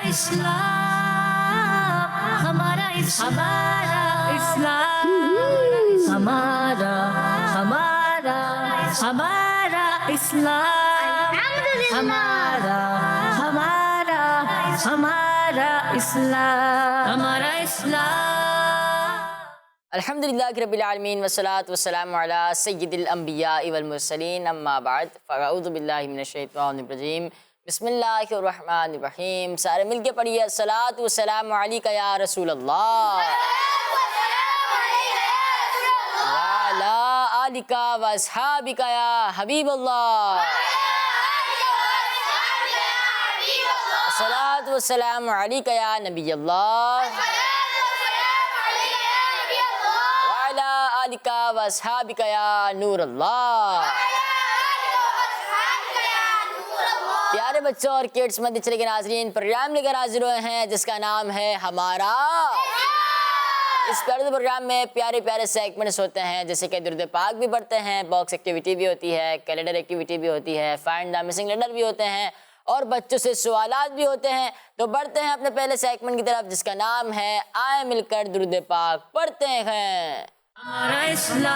इस्लाम, हमारा इस्लाम, हमारा हमारा हमारा इस्लाम, हमारा हमारा हमारा इस्लाम, हमारा इस्लाम। अल्हम्दुलिल्लाह रब्बिल आलमीन वस्सलातु वस्सलामु अला सय्यिदिल अंबिया वल मुरसलीन अम्मा बाद फ़अऊज़ु बिल्लाहि मिनश शैतानिर रजीम बिस्मिल्लाहिर रहमानिर रहीम। सारे मिलके पढ़िए अस्सलातु वस्सलामु अलैका या रसूल अल्लाह व अला आलिका व अस्हाबिका या हबीब अल्लाह। अस्सलातु वस्सलामु अलैका या नबी अल्लाह आलिका व अस्हाबिका या नूर अल्लाह। प्यारे बच्चों और किड्स मदरसे के नाज़रीन, प्रोग्राम लेकर हाजिर हुए हैं जिसका नाम है हमारा। इस प्रोग्राम में प्यारे प्यारे सेगमेंट्स होते हैं, जैसे कि दुरूद पाक भी पढ़ते हैं, बॉक्स एक्टिविटी भी होती है, कैलेंडर एक्टिविटी भी होती है, फाइंड द मिसिंग लेटर भी होते हैं और बच्चों से सवालात भी होते हैं। तो बढ़ते हैं अपने पहले सेगमेंट की तरफ जिसका नाम है आए मिलकर दुरूद पाक पढ़ते हैं। हमारा इस्लाम,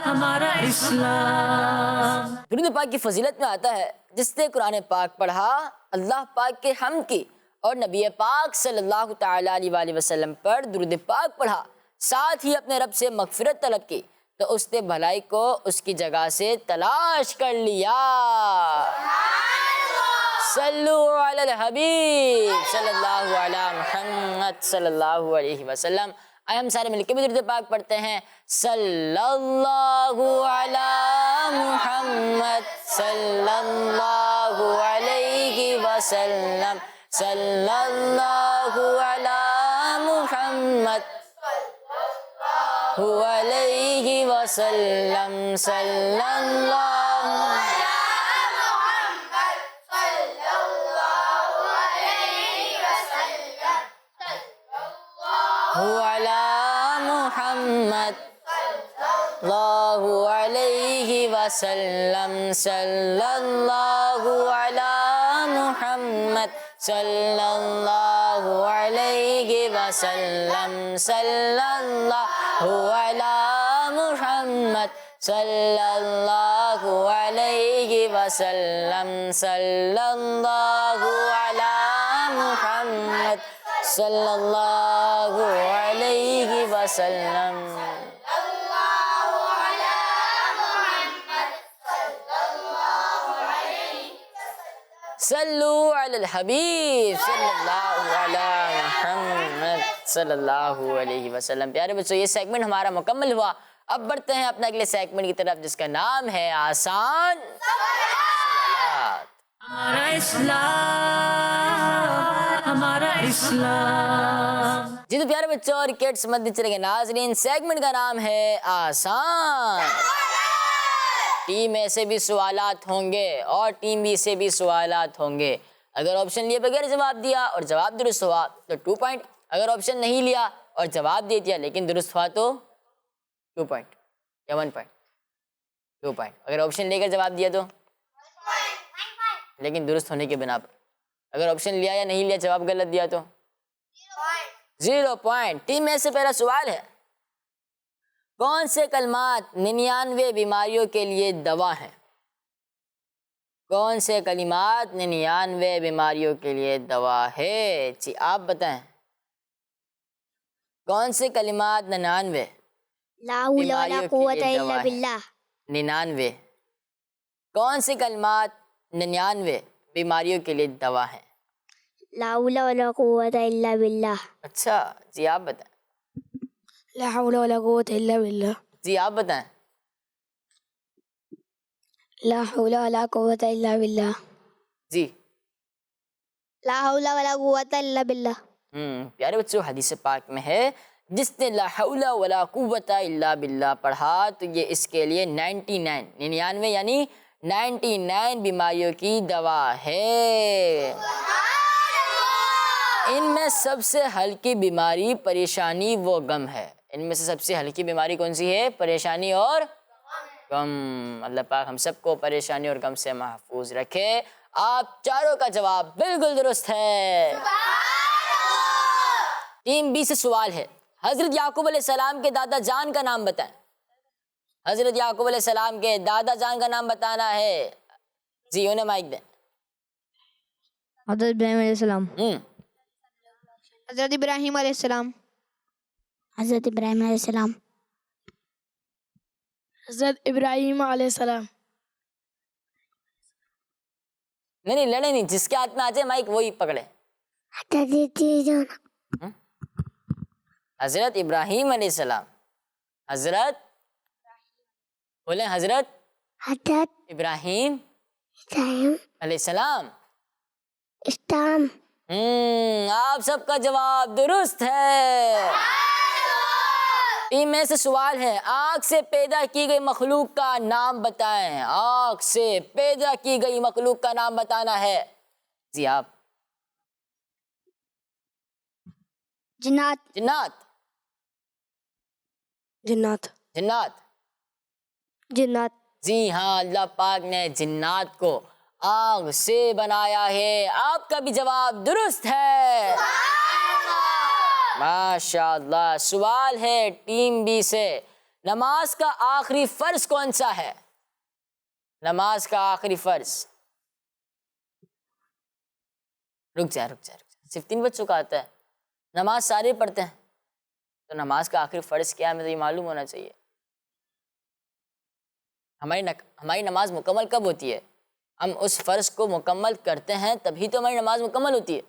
हमारा इस्लाम। दुरूद पाक की फजीलत में आता है जिसने कुरान पाक पढ़ा, अल्लाह पाक के हम्द की और नबी पाक सल्लल्लाहु तआला अलैहि वसल्लम पर दुरूद पाक पढ़ा, साथ ही अपने रब से मगफिरत तलब की, तो उसने भलाई को उसकी जगह से तलाश कर लिया। सल्लु अलल हबीब सल्लल्लाहु अला मुहम्मद सल्लल्लाहु अलैहि वसल्लम। आए हम सारे मिलकर भी दुरूद पाक पढ़ते हैं। सल्लल्लाहु अला मुहम्मद सल्लल्लाहु अलैहि वसल्लम, सल्लल्लाहु अला मुहम्मद अलैहि वसल्लम, सल्लल्लाहु अला मुहम्मद सल्लल्लाहु अलैहि वसल्लम, सल्लल्लाहु अला मुहम्मद सल्लल्लाहु अलैहि वसल्लम, सल्लल्लाहु अला मुहम्मद सल्लल्लाहु अलैहि वसल्लम, सल्लल्लाहु अला मुहम्मद सल्लल्लाहु अलैहि वसल्लम। सल्लु अलल हबीब सल्लल्लाहु अला मुहम्मद सल्लल्लाहु अलैहि वसल्लम। प्यारे बच्चों, ये सेगमेंट हमारा मुकम्मल हुआ। अब बढ़ते हैं अपने अगले सेगमेंट की तरफ जिसका नाम है आसान सवालात। हमारा इस्लाम, हमारा इस्लाम। जी तो प्यारे बच्चों और किड्स मदरसे के नाज़रीन, सेगमेंट का नाम है आसान। टीम ए से भी सवालात होंगे और टीम बी से भी सवालात होंगे। अगर ऑप्शन लिए बगैर जवाब दिया और जवाब दुरुस्त हुआ तो 2 पॉइंट, अगर ऑप्शन नहीं लिया और जवाब दे दिया लेकिन दुरुस्त हुआ तो 2 पॉइंट या 1 पॉइंट। 2 पॉइंट अगर ऑप्शन लेकर जवाब दिया तो, लेकिन दुरुस्त होने के बिना पर। अगर ऑप्शन लिया या नहीं लिया, जवाब गलत दिया तो 0 पॉइंट। टीम ए से पहला सवाल है, कौन से कलमात 99 बीमारियों के लिए दवा है? कौन से कलिमात 99 बीमारियों के लिए दवा है? जी आप बताएं, कौन से कलिमात 99 ला हौला वला कुव्वता इल्ला बिल्लाह। 99 कौन से कलिमात 99 बीमारियों के लिए दवा है? ला हौला वला कुव्वता इल्ला बिल्लाह। अच्छा, जी आप बताएं। ला हौला वला कुव्वता इल्ला बिल्लाह। जी आप बताएं। ला हौला वला कुव्वता इल्ला बिल्लाह। जी ला हौला वला कुव्वता इल्ला बिल्लाह। प्यारे बच्चों, हदीस पाक में है जिसने ला हौला वला कुव्वता इल्ला बिल्लाह पढ़ा तो ये इसके लिए 99 यानी 99 बीमारियों की दवा है। इनमें सबसे हल्की बीमारी परेशानी व गम है। इनमें से सबसे हल्की बीमारी कौन सी है? परेशानी और गम। अल्लाह पाक हम सबको परेशानी और गम से महफूज रखे, आप चारों का जवाब बिल्कुल दुरुस्त है। टीम बी से सवाल है, हजरत याकूब अलैहिस्सलाम के दादा जान का नाम बताएं। हजरत याकूब अलैहिस्सलाम के दादा जान का नाम बताना है। जी उन्हें माइक दें। हज़रत इब्राहीम अलैहिस्सलाम। हज़रत इब्राहीम अलैहिस्सलाम। हज़रत इब्राहीम अलैहिस्सलाम। हज़रत इब्राहीम अलैहिस्सलाम। नहीं लड़े नहीं, जिसके हाथ में आ जाए माइक वही पकड़े। हजरत इब्राहीम अलैहिस्सलाम। हजरत बोले, हजरत इब्राहीम अलैहिस्सलाम। आप सबका जवाब दुरुस्त है। टीम में से सवाल है, आग से पैदा की गई मखलूक का नाम बताएं। आग से पैदा की गई मखलूक का नाम बताना है। जी आप। जिन्नात। जिन्नात। जिन्नात। जिन्नात। जिन्नात। जी हाँ, अल्लाह पाक ने जिन्नात को आग से बनाया है। आपका भी जवाब दुरुस्त है। माशाअल्लाह। सवाल है टीम बी से, नमाज का आखिरी फर्ज कौन सा है? नमाज का आखिरी फर्ज। रुक जा, सिर्फ 3 बच्चों का आता है। नमाज सारे पढ़ते हैं, तो नमाज का आखिरी फर्ज क्या है मुझे ये मालूम होना चाहिए। हमारी नमाज मुकम्मल कब होती है? हम उस फर्ज को मुकम्मल करते हैं तभी तो हमारी नमाज मुकम्मल होती है।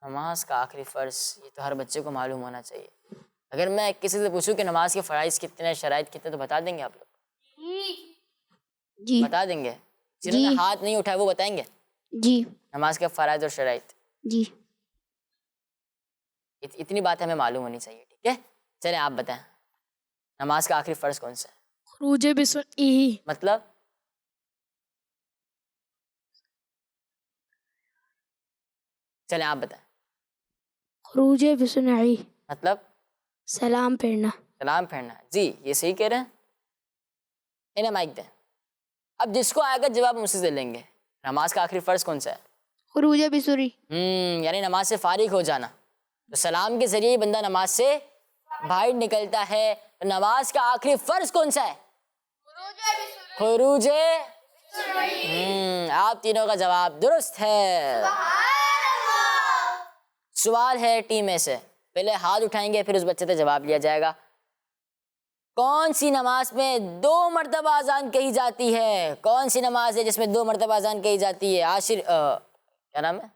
नमाज का आखिरी फ़र्ज़ ये तो हर बच्चे को मालूम होना चाहिए। अगर मैं किसी से पूछूं कि नमाज के फ़राइज़ कितने, शराइत कितने, तो बता देंगे आप लोग? जी। बता देंगे? जिन्होंने हाथ नहीं उठाया वो बताएंगे? जी। नमाज के फ़राइज़ और शराइत। जी। इतनी बात हमें मालूम होनी चाहिए, ठीक है? चलें आप बताएं, नमाज का आखिरी फ़र्ज़ कौन सा है? खुरूज बिस्मिल्लाह। मतलब चलें आप बताएं। खुरूज बिस्मिल्लाह मतलब सलाम फेरना। सलाम फेरना। जी ये सही कह रहे हैं। इन्हें माइक दें। अब जिसको आएगा जवाब मुझसे दे लेंगे। नमाज का आखिरी फ़र्ज़ कौन सा है? खुरूज बिसुरी। यानी नमाज से फारिग हो जाना। तो सलाम के जरिए ही बंदा नमाज से बाहर निकलता है। तो नमाज का आखिरी फ़र्ज़ कौन सा है? खुरूज। आप तीनों का जवाब दुरुस्त है। सवाल है टीम में से, पहले हाथ उठाएंगे फिर उस बच्चे से जवाब लिया जाएगा। कौन सी नमाज में 2 मरतबा अजान कही जाती है? कौन सी नमाज है जिसमें 2 मरतबा अजान कही जाती है? आशिर क्या नाम है?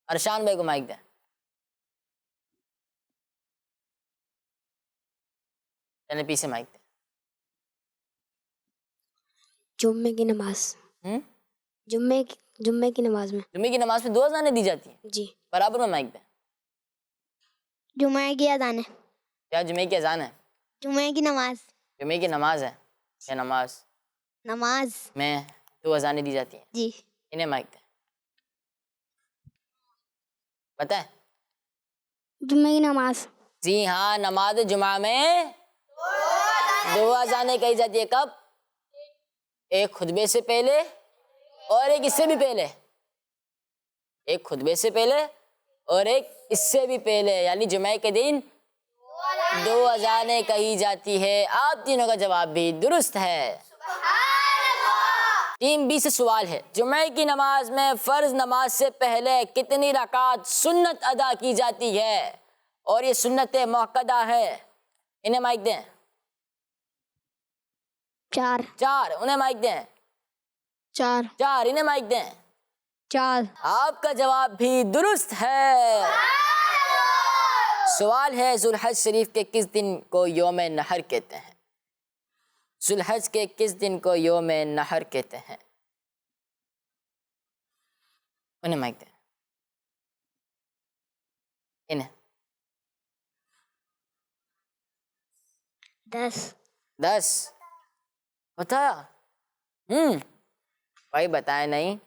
अरशान भाई को माइक दें। चलिए पीछे माइक दें। जुम्मे की नमाज। जुम्मे की नमाज में। जुम्मे की नमाज में 2 अजानें दी जाती हैं? जी। बराबर में माइक दें। जुम्मे की अजान है। क्या जुम्मे की अजान है? जुम्मे की नमाज। जुम्मे की नमाज है या नमाज में 2 अजानें दी जाती हैं? जी। इन्हें माइक दें। पता है? जुम्मे की नमाज। जी हाँ, नमाज जुमा में 2 अजानें कही जाती है। कब? एक खुतबे से पहले और एक इससे भी पहले। एक खुतबे से पहले और एक इससे भी पहले, यानी जुमे के दिन 2 अजानें कही जाती है। आप तीनों का जवाब भी दुरुस्त है। टीम बी से सवाल है, जुमे की नमाज में फ़र्ज नमाज से पहले कितनी रकात सुन्नत अदा की जाती है? और ये सुन्नत मुअक्कदा है। इन्हें माइक दें। 4। उन्हें माइक दें। 4। इन्हें माइक दें। 4। आपका जवाब भी दुरुस्त है। सवाल है, जुल्हज शरीफ के किस दिन को यौम नहर कहते हैं? जुल्हज के किस दिन को यौम नहर कहते हैं? उन्हें माइक दें। इन्हें 10 बताया। भाई बताए नहीं।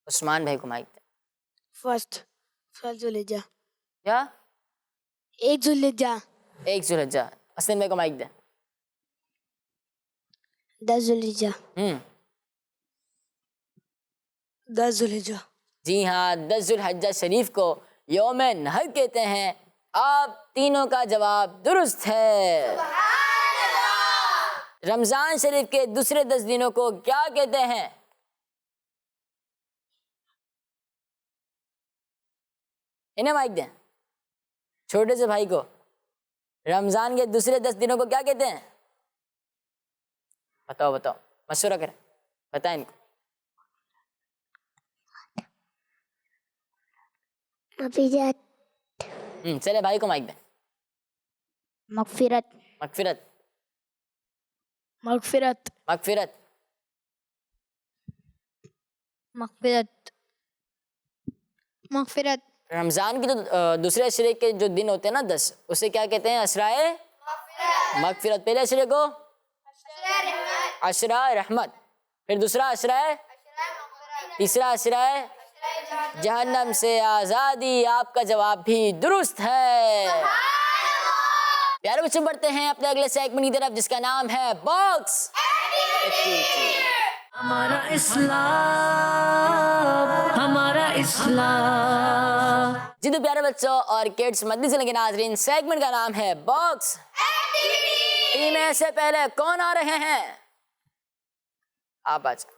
उस्मान भाई को माइक दें। फर्स्ट जुल्हिज्जा। क्या? 1 जुल्हिज्जा। 1 जुल्हिज्जा। हसन भाई को माइक दें। 10 जुलहिज्जा। 10 जुलहिज्जा। जी हाँ, 10 जुल्हिज्जा शरीफ को यौम नहर कहते हैं। आप तीनों का जवाब दुरुस्त है। रमजान शरीफ के दूसरे 10 दिनों को क्या कहते हैं? इन्हें माइक दें, छोटे से भाई को। रमजान के दूसरे 10 दिनों को क्या कहते हैं? बताओ बताओ, मशवरा करें, बताएं इनको। मफीजत, चले भाई को माइक दें। मगफिरत, मगफिरत, मगफिरत। मगफिरत, मगफिरत, मगफिरत, रमजान की जो दूसरे अशरे के जो दिन होते हैं ना 10, उसे क्या कहते हैं? अशराए मगफिरत। पहले अशरे को अशरा रहमत, फिर दूसरा अशरा, तीसरा अशरा जहन्नम से आजादी। आपका जवाब भी दुरुस्त है। प्यारे बच्चों, बढ़ते हैं अपने अगले सेगमेंट की तरफ जिसका नाम है बॉक्स। हमारा इस्लाम, हमारा इस्लाम। जी तो प्यारे बच्चों और किड्स मदनी से लेकर नाज़रीन, सेगमेंट का नाम है बॉक्स। टीम में से पहले कौन आ रहे हैं? आप आ जाओ।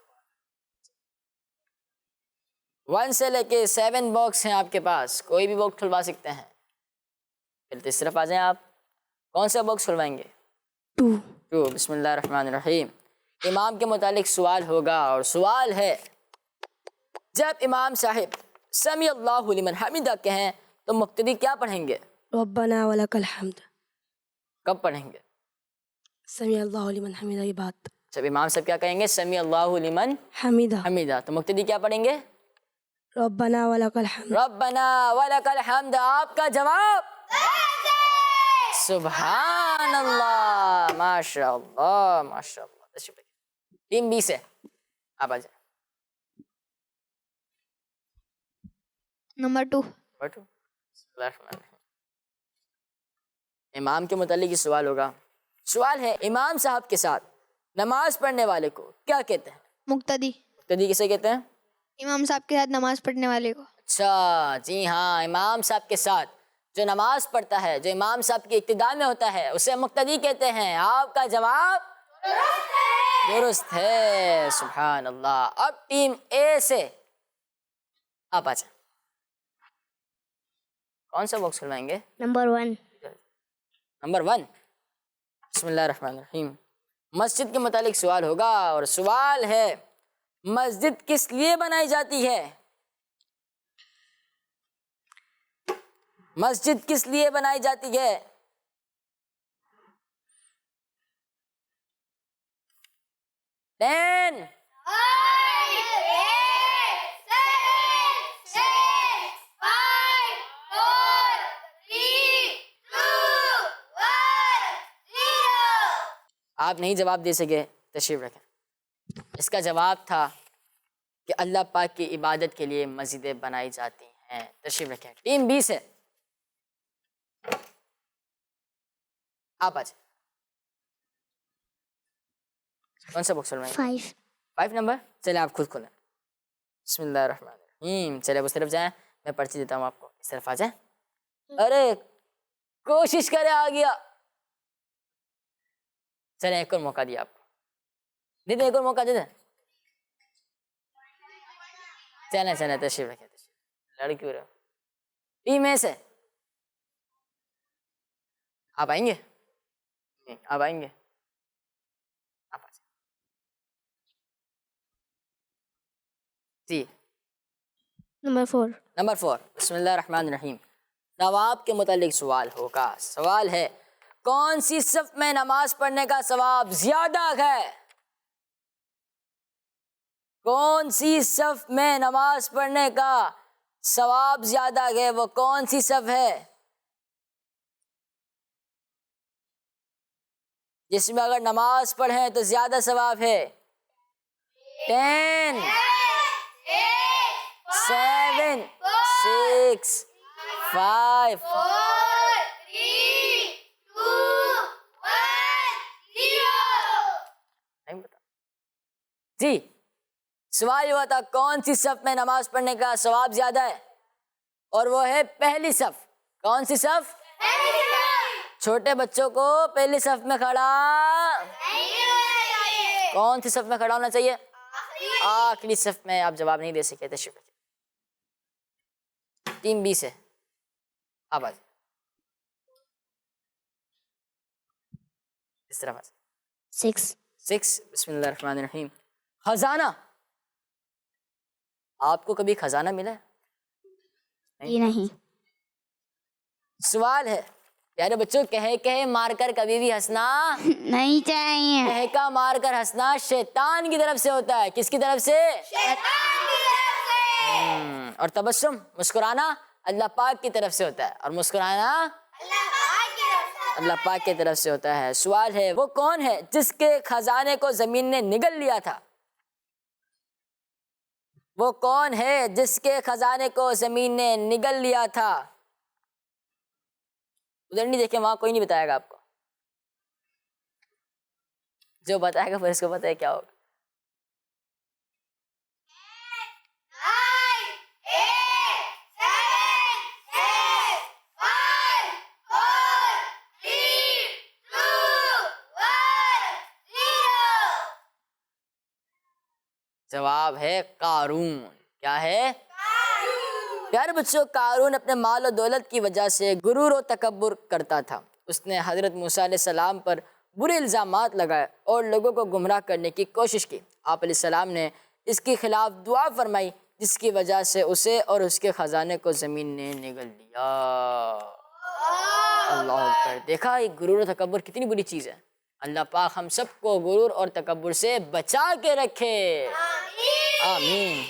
1 से लेके 7 बॉक्स हैं आपके पास, कोई भी बॉक्स खुलवा सकते हैं। फिर इस तरफ आ जाएं आप। कौन सा बॉक्स खुलवाएंगे? 2। बिस्मिल्लाहिर्रहमानिर्रहीम। इमाम के मुतालिक सवाल होगा और सवाल है, जब इमाम साहिब समी अल्लाहु लिमन हमिदा कहें तो मुक्तदी क्या पढ़ेंगे? रब्बना वलकल हम्द। कब पढ़ेंगे? समी अल्लाहु लिमन हमिदा की बात। जब इमाम साहब क्या कहेंगे? समी अल्लाहु लिमन हमिदा। हमिदा, तो मुक्तदी क्या पढ़ेंगे? रब्बना वलकल हम्द। रब्बना वलकल हम्द। आपका जवाब सुभान अल्लाह, माशाअल्लाह माशाअल्लाह। टीम बी से आप आ जाए। नंबर 2। इमाम के मुतालिक सवाल होगा। सवाल है, इमाम साहब के साथ नमाज पढ़ने वाले को क्या कहते हैं? मुक्तदी। मुक्तदी किसे कहते हैं? इमाम साहब के साथ नमाज पढ़ने वाले को। अच्छा, जी हाँ, इमाम साहब के साथ जो नमाज पढ़ता है, जो इमाम साहब की इक्तिदा में होता है, उसे मुक्तदी कहते हैं। आपका जवाब दुरुस्त है। सुभान अल्लाह। अब टीम ए से आप आ जाए। कौन सा बॉक्स खुलवाएंगे? नंबर 1। नंबर 1। बिस्मिल्लाहिर्रहमानिर्रहीम। मस्जिद के मुतालिक सवाल होगा और सवाल है, मस्जिद किस लिए बनाई जाती है? मस्जिद किस लिए बनाई जाती है? टेन, 5, 4, 3, 2, 1, 0। आप नहीं जवाब दे सके, तशरीफ रखें। इसका जवाब था कि अल्लाह पाक की इबादत के लिए मस्जिदें बनाई जाती हैं। तशरीफ रखें। टीम बी से आप आ जाए। कौन सा बॉक्स खुलवाएंगे? 5 नंबर। चले आप खुद खोलें। बिस्मिल्लाहिर्रहमानिर्रहीम। चले उस तरफ जाएं, मैं पर्ची देता हूँ आपको। इस तरफ आ जाए। अरे कोशिश करे, आ गया। चले एक और मौका दिया आपको, दे दे, एक और मौका दे दे। चले चले, तशरीफ रखे। लड़की हो रहे हो। टीम में से आप आएंगे? आप आएंगे? आप आ जाए जी। नंबर 4। नंबर 4। बिस्मिल्लाहिर्रहमानिर्रहीम। नवाब के मुतालिक सवाल होगा। सवाल है, कौन सी सफ में नमाज पढ़ने का सवाब ज्यादा है? कौन सी सफ में नमाज पढ़ने का सवाब ज्यादा है? वो कौन सी सफ है जिसमें अगर नमाज पढ़ें तो ज्यादा सवाब है? 10, 7, 6, 5, 4, 3, 2, 1, 0। नहीं बता। जी, सवाल ये हुआ था कौन सी सफ में नमाज पढ़ने का सवाब ज्यादा है, और वो है पहली सफ। कौन सी सफ? छोटे बच्चों को पहली सफ में खड़ा, कौन सी सफ में खड़ा होना चाहिए? आखिरी सफ में। आप जवाब नहीं दे सके थे, शुक्र। टीम बी से आवाज इस तरफ। 6 बिस्मिल्लाहिर्रहमानिर्रहीम। खजाना, आपको कभी खजाना मिला है? ये नहीं। सवाल है प्यारे बच्चों, कहे कहे मारकर कभी भी हंसना नहीं चाहिए। कहका मारकर हंसना शैतान की तरफ से होता है। किसकी तरफ से? शैतान की तरफ से। और तबस्सुम, मुस्कुराना, अल्लाह पाक की तरफ से होता है। और मुस्कुराना अल्लाह पाक की तरफ से होता है। सवाल है वो कौन है जिसके खजाने को जमीन ने निगल लिया था? वो कौन है जिसके खजाने को जमीन ने निगल लिया था? उधर नहीं देखे, वहां कोई नहीं बताएगा आपको। जो बताएगा फिर इसको पता है क्या होगा। जवाब है कारून। क्या है? प्यारे बच्चों, कारून अपने माल और दौलत की वजह से गुरूर और तकब्बुर करता था। उसने हजरत मूसा अलैहिस्सलाम पर बुरे इल्ज़ामात लगाए और लोगों को गुमराह करने की कोशिश की। आप अलैहिस्सलाम ने इसके खिलाफ दुआ फरमाई, जिसकी वजह से उसे और उसके ख़जाने को ज़मीन ने निगल लिया। अल्लाह अकबर। देखा, ये गुरूर और तकब्बुर कितनी बुरी चीज़ है। अल्लाह पाक हम सबको गुरूर और तकब्बुर से बचा के रखे, आमीन।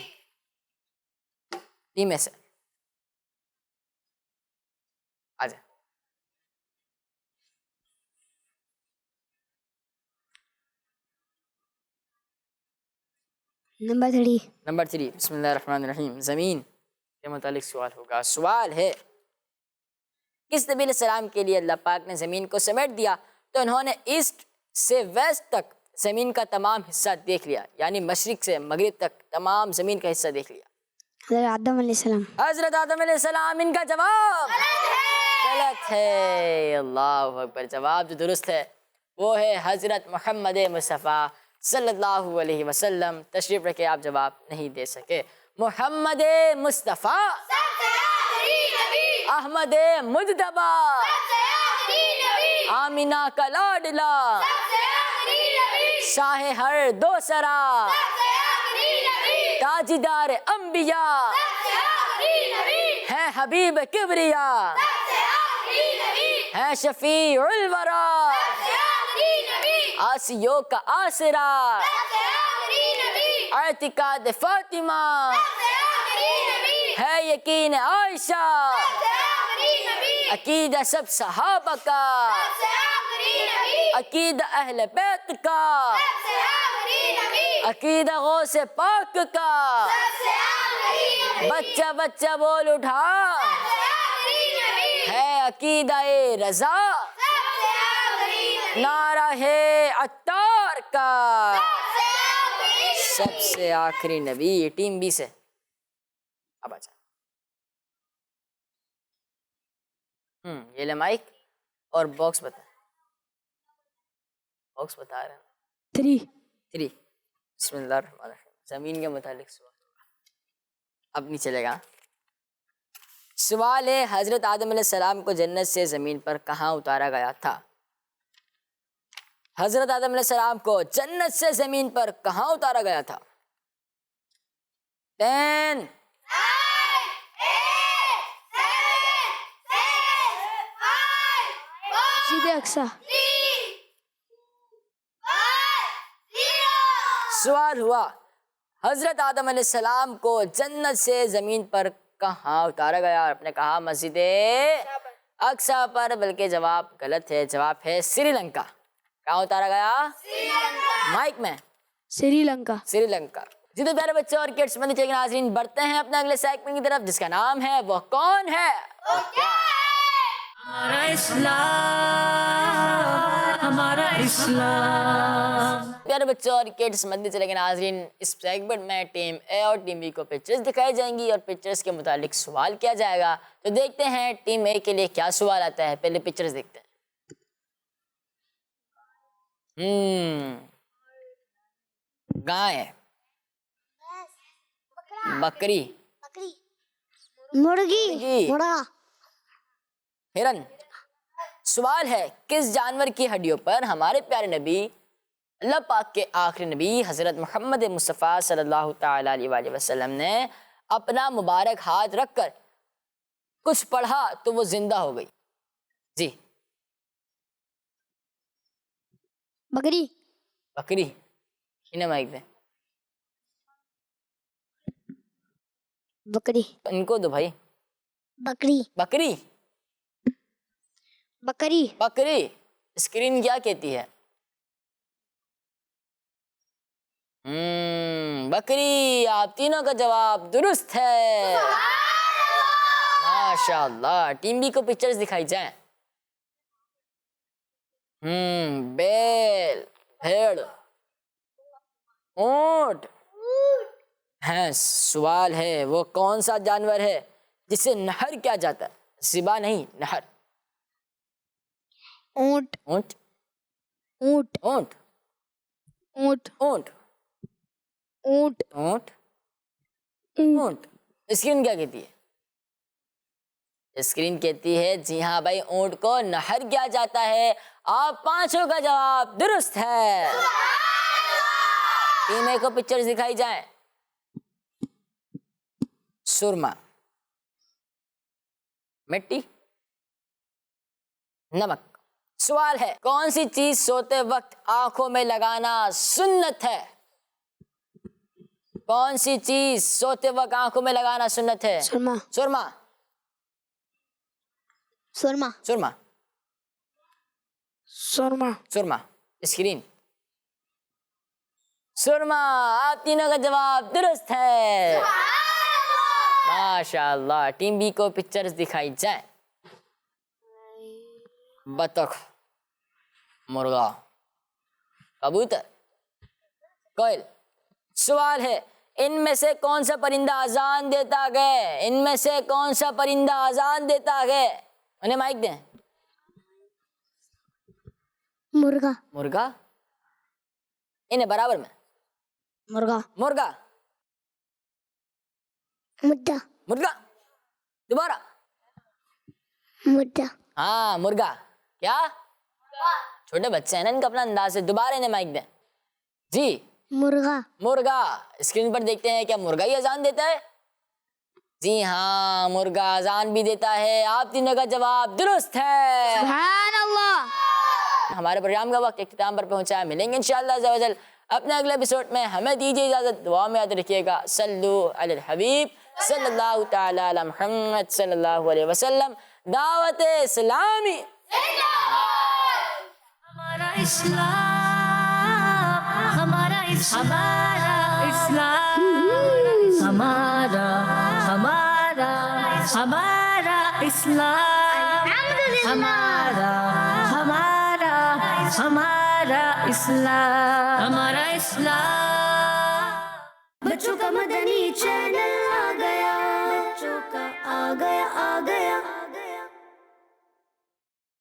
टीम में से आजा। नंबर 3 बिस्मिल्लाहिर्रहमानिर्रहीम। ज़मीन के मुतालिक सवाल होगा। सवाल है किस नबी अलैहिस्सलाम के लिए अल्लाह पाक ने ज़मीन को समेट दिया तो उन्होंने ईस्ट से वेस्ट तक ज़मीन का तमाम हिस्सा देख लिया, यानी मशरिक से मगरिब तक तमाम ज़मीन का हिस्सा देख लिया? हज़रत आदम अलैहिस्सलाम। हज़रत आदम अलैहिस्सलाम। इनका जवाब गलत है। अल्लाह अकबर। जवाब जो दुरुस्त है वो है हज़रत मोहम्मद मुस्तफ़ा सल्लल्लाहु अलैहि वसल्लम। तशरीफ रखे, आप जवाब नहीं दे सके। मोहम्मद मुस्तफ़ा, अहमद मुज्तबा, आमिना का लाडला, शाह हर दो सरा, ताजदार अंबिया, है हबीब किबरिया, है शफीउल वरा, आसियो का आसरा, आतिकाद फातिमा, है यकीन आयशा, अकीदा सब सहाबा का, अकीदा अहले बैत का, अकीदा गौसे पाक का। बच्चा बच्चा बोल उठा, है अकीदा ए रजा, नारा है अत्तार का। सबसे आखिरी नबी। टीम बी से अब अच्छा। ये ले माइक और बॉक्स बता। बॉक्स बता रहे हैं 3। बिस्मिल्लाहिर्रहमानिर्रहीम। जमीन के मुतालिक सवाल अब नहीं चलेगा। सवाल है हजरत आदम अलैहिस्सलाम को जन्नत से जमीन पर कहाँ उतारा गया था? हजरत आदम अलैहिस्सलाम को जन्नत से जमीन पर कहाँ उतारा गया था? 10 मस्जिद अक्सा। सवाल हुआ हजरत आदम अलैहिस्सलाम को जन्नत से जमीन पर कहाँ उतारा गया? आपने कहा मस्जिद अक्सा पर, बल्कि जवाब गलत है। जवाब है श्रीलंका। कहाँ उतारा गया? माइक में। श्रीलंका। श्रीलंका। जी तो प्यारे बच्चों और किड्स मंदी चैनल नाज़रीन, बढ़ते हैं अपने अगले सेगमेंट की तरफ, जिसका नाम है वो कौन है? हमारा इस्लाम, हमारा इस्लाम। प्यारे बच्चों और किड्स, मद्दे चले गए नाज़रीन, इस सेगमेंट में टीम ए और टीम बी को पिक्चर्स दिखाई जाएंगी और पिक्चर्स के मुतालिक सवाल किया जाएगा। तो देखते हैं टीम ए के लिए क्या सवाल आता है। पहले पिक्चर्स देखते हैं। गाय, बकरी, मुर्गी, मुर्गा, हिरन। सवाल है, किस जानवर की हड्डियों पर हमारे प्यारे नबी, अल्लाह पाक के आखिरी नबी हज़रत मोहम्मद मुस्तफ़ा सल्लल्लाहु ताला अलैहि वसल्लम ने अपना मुबारक हाथ रखकर कुछ पढ़ा तो वो जिंदा हो गई? जी, बकरी, बकरी। इन्हें माइक दें, बकरी, इनको दो भाई। बकरी, बकरी, बकरी, बकरी। स्क्रीन क्या कहती है? बकरी। आप तीनों का जवाब दुरुस्त है। माशाअल्लाह। टीम बी को पिक्चर्स दिखाई जाए। बैल, भेड़, ऊंट, भैंस। सवाल है, वो कौन सा जानवर है जिसे नहर क्या जाता है? सिबा नहीं, नहर। ऊंट, ऊंट, ऊंट, ऊंट, ऊंट, ऊंट, ऊंट, ऊंट, ऊंट। स्क्रीन क्या कहती है? स्क्रीन कहती है जी हाँ भाई, ऊंट को नहर किया जाता है। आप पांचों का जवाब दुरुस्त है। टीम ए को पिक्चर्स दिखाई जाए। सुरमा, मिट्टी, नमक। सवाल है, कौन सी चीज सोते वक्त आंखों में लगाना सुन्नत है? कौन सी चीज सोते वक्त आंखों में लगाना सुन्नत है? सुरमा, सुरमा, सुरमा, सुरमा, सुरमा, सुरमा। स्क्रीन, सुरमा। आप तीनों का जवाब दुरुस्त है। माशाअल्लाह। टीम बी को पिक्चर्स दिखाई जाए। बतख, मुर्गा, कबूतर, कोयल। सवाल है, इनमें से कौन सा परिंदा अजान देता है? इनमें से कौन सा परिंदा अजान देता है? उन्हें माइक दें। मुर्गा, मुर्गा। इन्हें बराबर में। मुर्गा, मुर्गा, मुद्दा, मुर्गा। दोबारा। मुद्दा, हाँ, मुर्गा। क्या? छोटे बच्चे हैं ना, इनका अपना अंदाज है। दोबारा इन्हें माइक दें। जी, मुर्गा, मुर्गा। स्क्रीन पर देखते हैं, क्या मुर्गा ही अजान देता है? जी हाँ, मुर्गा अजान भी देता है। आप तीनों का जवाब दुरुस्त है। सुभान अल्लाह। हमारे प्रोग्राम का वक्त इख्तिताम पर पहुंचा है। मिलेंगे इंशाअल्लाह अज़्ज़ा वजल अपने अगले एपिसोड में। हमें दीजिए इजाजत। दुआ में याद रखिएगा। सल्लु अलल हबीब सल्लल्लाहु तआला अला मुहम्मद सल्लल्लाहु अलैहि वसल्लम। दावत इस्लामी हमारा इस्लाम, हमारा इस्लाम, हमारा हमारा हमारा इस्लाम, हमारा हमारा हमारा इस्लाम, हमारा इस्लाम। बच्चों का मदनी चैनल आ गया, बच्चों का आ गया, आ गया।